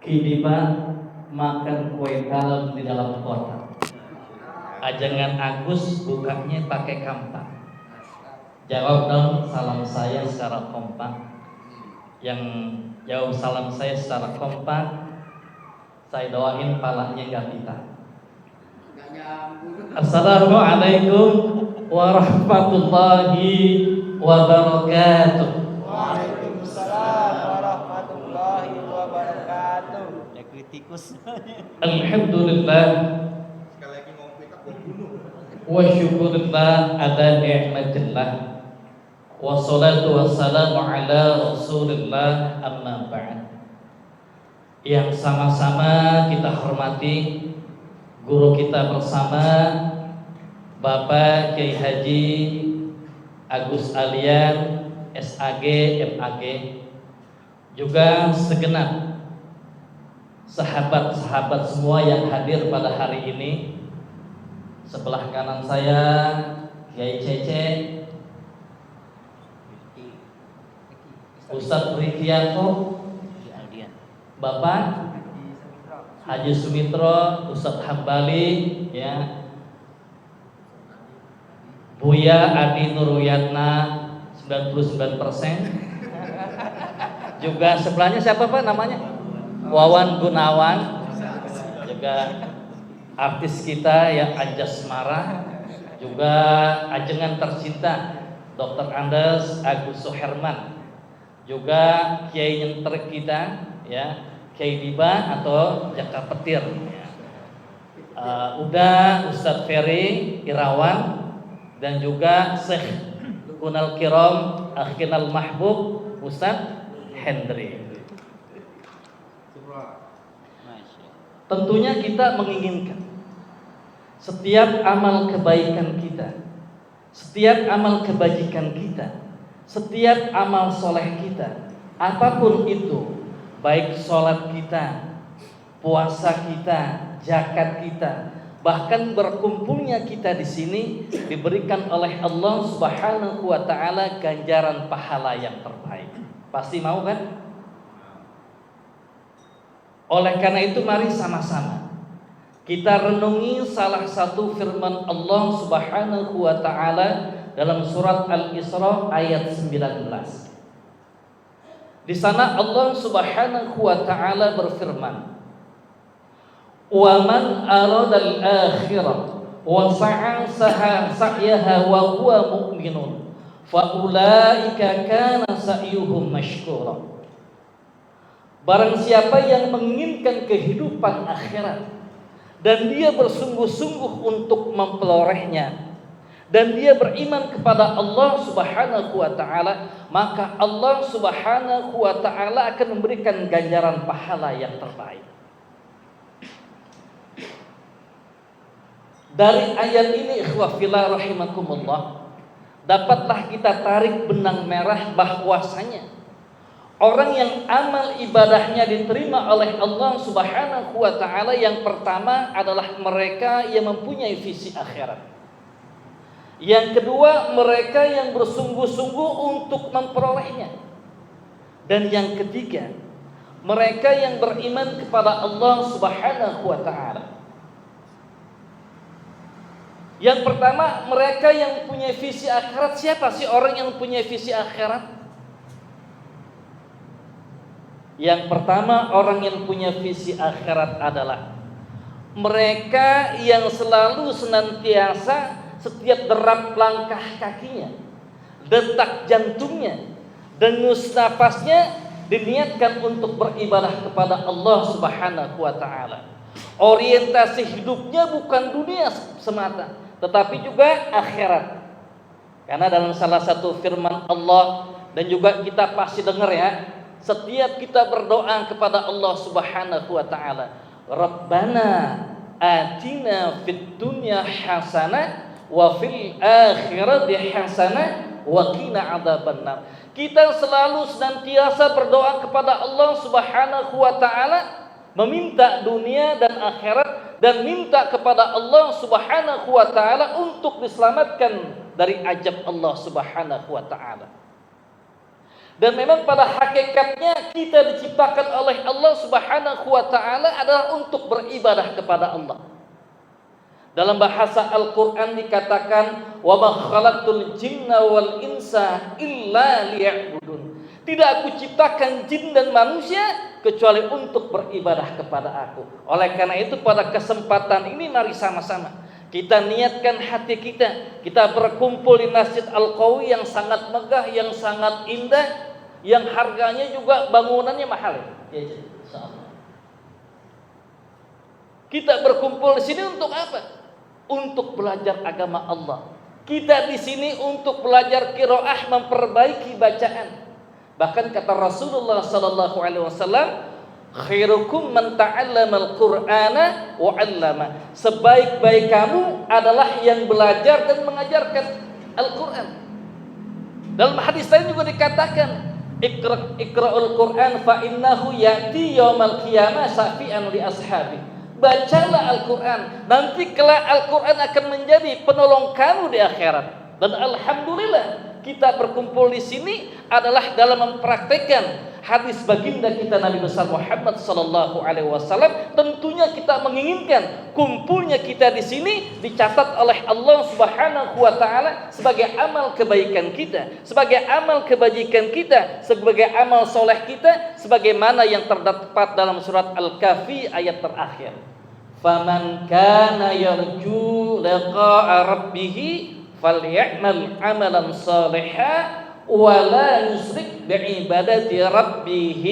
Kidiba makan kue dalam di dalam kota. Ajangan Agus bukanya pakai kampak. Jawab dong salam saya secara kompak. Yang jawab salam saya secara kompak, saya doain palanya gak pita. Assalamualaikum warahmatullahi wabarakatuh. Waalaikumsalam warahmatullahi wabarakatuh. Ya kritikus. Alhamdulillah. Sekali lagi ngomong kita bunuh. Wa syukurillah ala ni'matillah. Wassalatu wassalamu ala rasulillah amma ba'd. Yang sama-sama kita hormati guru kita bersama Bapak Kiai Haji Agus Alian SAG MAG, juga segenap sahabat-sahabat semua yang hadir pada hari ini. Sebelah kanan saya Kiai Cece, Ustadz Rikianto, Bapak Haji Sumitro, Ustadz Hambali, ya, Buya Adi Nurwiyatna 99%. Juga sebelahnya siapa Pak namanya? Wawan Gunawan, juga artis kita yang Anjas Mara, juga ajengan tercinta Dr. Andes Agus Suherman, juga Kiai Nyenter kita, ya, Kiai Diba atau Jaka Petir, ya. Udah Ustadz Ferry Irawan, dan juga Syekh Kunal Kiram Akhinal Mahbub Ustadz Hendri. Tentunya kita menginginkan setiap amal kebaikan kita, setiap amal kebajikan kita, setiap amal soleh kita, apapun itu, baik sholat kita, puasa kita, zakat kita, bahkan berkumpulnya kita di sini diberikan oleh Allah Subhanahu wa taala ganjaran pahala yang terbaik. Pasti mau kan? Oleh karena itu mari sama-sama kita renungi salah satu firman Allah Subhanahu wa taala dalam surat Al-Isra ayat 19. Di sana Allah Subhanahu wa taala berfirman, "Wa man aradal akhirah wa sa'a sa'yaha wa huwa mu'minun fa ulaika kana sa'yuhum mashkura." Barang siapa yang menginginkan kehidupan akhirat dan dia bersungguh-sungguh untuk memperolehnya, dan dia beriman kepada Allah Subhanahu wa taala, maka Allah Subhanahu wa taala akan memberikan ganjaran pahala yang terbaik. Dari ayat ini ikhwah fillah rahimakumullah, dapatlah kita tarik benang merah bahwasanya orang yang amal ibadahnya diterima oleh Allah Subhanahu wa taala, yang pertama adalah mereka yang mempunyai visi akhirat. Yang kedua, mereka yang bersungguh-sungguh untuk memperolehnya. Dan yang ketiga, mereka yang beriman kepada Allah Subhanahu wa taala. Yang pertama, mereka yang punya visi akhirat. Siapa sih orang yang punya visi akhirat? Yang pertama, orang yang punya visi akhirat adalah mereka yang selalu senantiasa setiap derap langkah kakinya, detak jantungnya, dengus nafasnya diniatkan untuk beribadah kepada Allah Subhanahu wa taala. Orientasi hidupnya bukan dunia semata, tetapi juga akhirat. Karena dalam salah satu firman Allah, dan juga kita pasti dengar ya, setiap kita berdoa kepada Allah Subhanahu wa taala, Rabbana atina fid dunya hasanah wa fil akhirati hasanah wa qina adzabannar. Kita selalu senantiasa berdoa kepada Allah Subhanahu wa taala, meminta dunia dan akhirat, dan minta kepada Allah Subhanahu wa taala untuk diselamatkan dari azab Allah Subhanahu wa taala. Dan memang pada hakikatnya kita diciptakan oleh Allah Subhanahu wa taala adalah untuk beribadah kepada Allah. Dalam bahasa Al-Qur'an dikatakan, "Wa ma khalaqtul jinna wal insa illa liya'budun." Tidak aku ciptakan jin dan manusia kecuali untuk beribadah kepada aku. Oleh karena itu pada kesempatan ini mari sama-sama kita niatkan hati kita berkumpul di Masjid Al-Qawi yang sangat megah, yang sangat indah, yang harganya juga bangunannya mahal. Ya, insyaallah. Kita berkumpul di sini untuk apa? Untuk belajar agama Allah. Kita di sini untuk belajar qiraah, memperbaiki bacaan. Bahkan kata Rasulullah sallallahu alaihi wasallam, khairukum man ta'allama al-Qur'ana wa 'allama. Sebaik-baik kamu adalah yang belajar dan mengajarkan Al-Qur'an. Dalam hadis lain juga dikatakan, Iqra'ul Qur'an fa innahu ya'ti yaumal qiyamah syafi'an li ashabi. Bacalah Al-Qur'an, nanti kelak Al-Qur'an akan menjadi penolong kamu di akhirat. Dan alhamdulillah kita berkumpul di sini adalah dalam mempraktekkan hadis baginda kita Nabi besar Muhammad sallallahu alaihi wasallam. Tentunya kita menginginkan kumpulnya kita di sini dicatat oleh Allah Subhanahu wa taala sebagai amal kebaikan kita, sebagai amal kebajikan kita, sebagai amal soleh kita, sebagaimana yang terdapat dalam surat Al-Kahfi ayat terakhir. Faman kana yarju liqa'a rabbih falyamal amalan shalihan wa la yusyrik bi'ibadati rabbih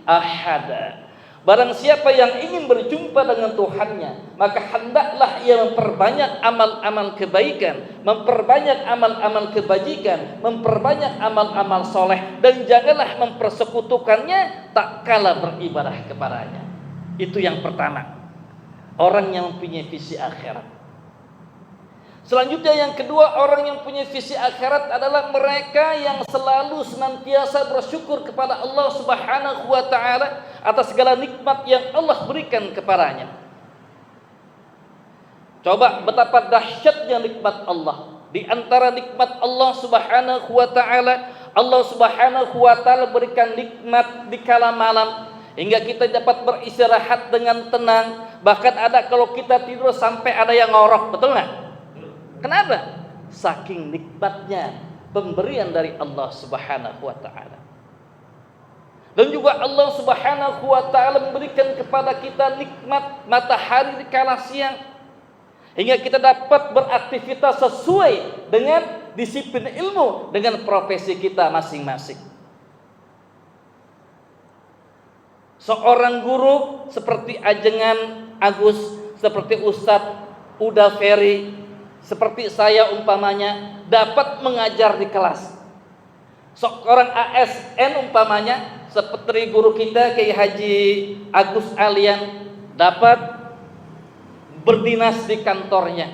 ahada. Barang siapa yang ingin berjumpa dengan Tuhannya, maka hendaklah ia memperbanyak amal-amal kebaikan, memperbanyak amal-amal kebajikan, memperbanyak amal-amal soleh, dan janganlah mempersekutukannya tak kala beribadah kepadanya. Itu yang pertama, orang yang mempunyai visi akhirat. Selanjutnya yang kedua, orang yang punya visi akhirat adalah mereka yang selalu senantiasa bersyukur kepada Allah Subhanahu wa taala atas segala nikmat yang Allah berikan kepadanya. Coba betapa dahsyatnya nikmat Allah. Di antara nikmat Allah Subhanahu wa taala, Allah Subhanahu wa taala berikan nikmat di kala malam hingga kita dapat beristirahat dengan tenang. Bahkan ada kalau kita tidur sampai ada yang ngorok, betul nggak? Kenapa? Saking nikmatnya pemberian dari Allah Subhanahu wa taala. Dan juga Allah Subhanahu wa taala memberikan kepada kita nikmat matahari di kala siang hingga kita dapat beraktivitas sesuai dengan disiplin ilmu dengan profesi kita masing-masing. Seorang guru seperti Ajengan Agus, seperti Ustadz Uda Ferry, seperti saya umpamanya dapat mengajar di kelas. Seorang ASN umpamanya seperti guru kita Kiai Haji Agus Alian dapat berdinas di kantornya.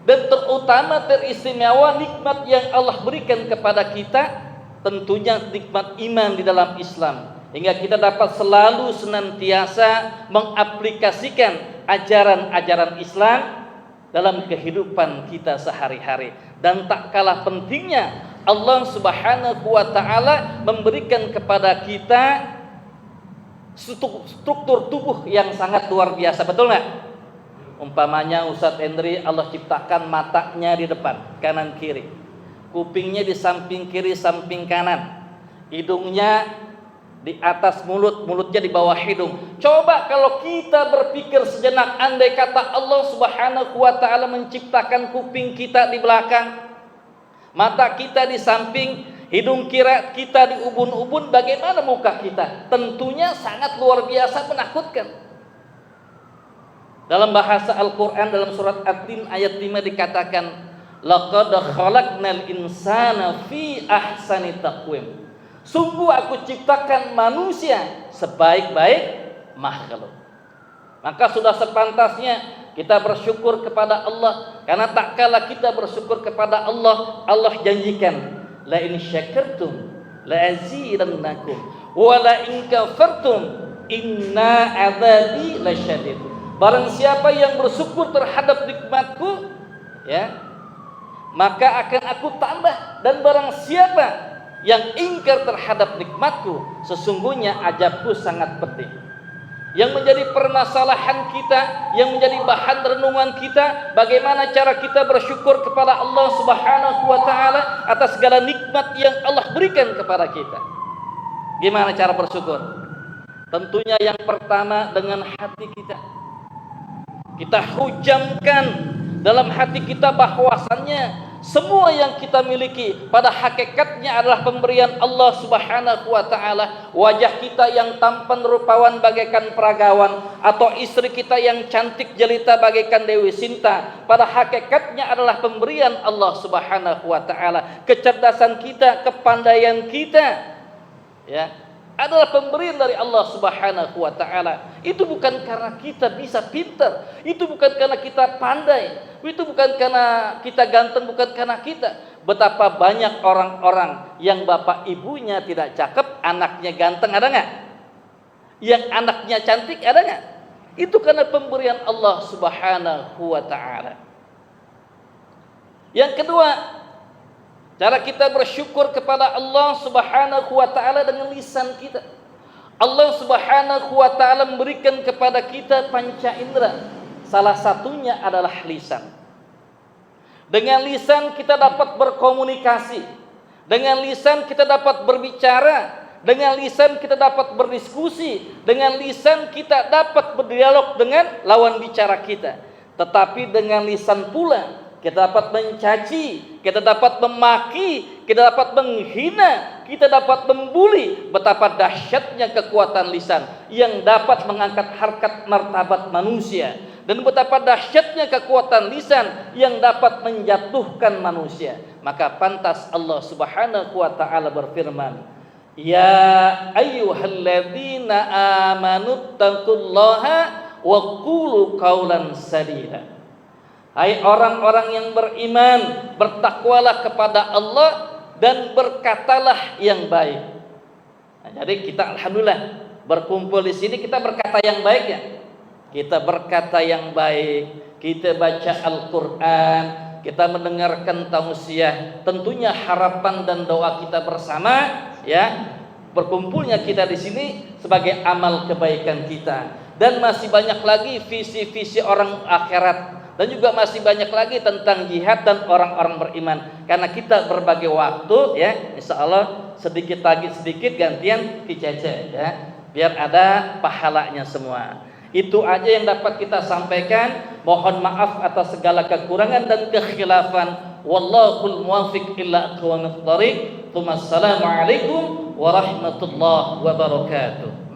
Dan terutama teristimewa nikmat yang Allah berikan kepada kita tentunya nikmat iman di dalam Islam, hingga kita dapat selalu senantiasa mengaplikasikan ajaran-ajaran Islam dalam kehidupan kita sehari-hari. Dan tak kalah pentingnya Allah Subhanahu wa taala memberikan kepada kita struktur tubuh yang sangat luar biasa, betul nggak? Umpamanya Ustadz Hendri Allah ciptakan matanya di depan, kanan kiri, kupingnya di samping kiri samping kanan, hidungnya di atas mulut, mulutnya di bawah hidung. Coba kalau kita berpikir sejenak, andai kata Allah Subhanahu wa taala menciptakan kuping kita di belakang, mata kita di samping, hidung kita di ubun-ubun, bagaimana muka kita? Tentunya sangat luar biasa menakutkan. Dalam bahasa Al-Qur'an dalam surat At-Tin ayat 5 dikatakan, laqad khalaqnal insana fi ahsani taqwim. Sungguh aku ciptakan manusia sebaik-baik makhluk. Maka sudah sepantasnya kita bersyukur kepada Allah, karena tak kala kita bersyukur kepada Allah, Allah janjikan, la in syakartum la azidannakum wa la in kafartum inna adzabi lasyadid. Barang siapa yang bersyukur terhadap nikmatku, ya, maka akan aku tambah, dan barang siapa yang ingkar terhadap nikmatku, sesungguhnya azabku sangat pedih. Yang menjadi permasalahan kita, yang menjadi bahan renungan kita, bagaimana cara kita bersyukur kepada Allah Subhanahu wa taala atas segala nikmat yang Allah berikan kepada kita. Gimana cara bersyukur? Tentunya yang pertama dengan hati kita. Kita hujamkan dalam hati kita bahwasannya semua yang kita miliki pada hakikatnya adalah pemberian Allah Subhanahu wa taala. Wajah kita yang tampan rupawan bagaikan peragawan, atau istri kita yang cantik jelita bagaikan Dewi Sinta, pada hakikatnya adalah pemberian Allah Subhanahu wa taala. Kecerdasan kita, kepandaian kita, ya, adalah pemberian dari Allah Subhanahu wa taala. Itu bukan karena kita bisa pintar, itu bukan karena kita pandai, itu bukan karena kita ganteng, bukan karena kita. Betapa banyak orang-orang yang bapak ibunya tidak cakep, anaknya ganteng, ada nggak? Yang anaknya cantik, ada nggak? Itu karena pemberian Allah Subhanahu wa taala. Yang kedua, cara kita bersyukur kepada Allah Subhanahu wa taala dengan lisan kita. Allah Subhanahu wa taala memberikan kepada kita panca indera. Salah satunya adalah lisan. Dengan lisan kita dapat berkomunikasi. Dengan lisan kita dapat berbicara. Dengan lisan kita dapat berdiskusi. Dengan lisan kita dapat berdialog dengan lawan bicara kita. Tetapi dengan lisan pula kita dapat mencaci, kita dapat memaki, kita dapat menghina, kita dapat membuli. Betapa dahsyatnya kekuatan lisan yang dapat mengangkat harkat martabat manusia, dan betapa dahsyatnya kekuatan lisan yang dapat menjatuhkan manusia. Maka pantas Allah Subhanahu wa taala berfirman, "Ya ayyuhalladzina amanu taqullaha wa qulu qawlan sadida." Hai orang-orang yang beriman, bertakwalah kepada Allah dan berkatalah yang baik. Nah, jadi kita alhamdulillah berkumpul di sini, kita berkata yang baik ya. Kita berkata yang baik, kita baca Al-Qur'an, kita mendengarkan tausiah. Tentunya harapan dan doa kita bersama ya, berkumpulnya kita di sini sebagai amal kebaikan kita. Dan masih banyak lagi visi-visi orang akhirat. Dan juga masih banyak lagi tentang jihad dan orang-orang beriman. Karena kita berbagi waktu ya, insya Allah sedikit lagi sedikit gantian dicece ya, biar ada pahalanya semua. Itu aja yang dapat kita sampaikan. Mohon maaf atas segala kekurangan dan kekhilafan. Wallahul muwaffiq illa aqwamit thariq. Assalamualaikum warahmatullahi wabarakatuh.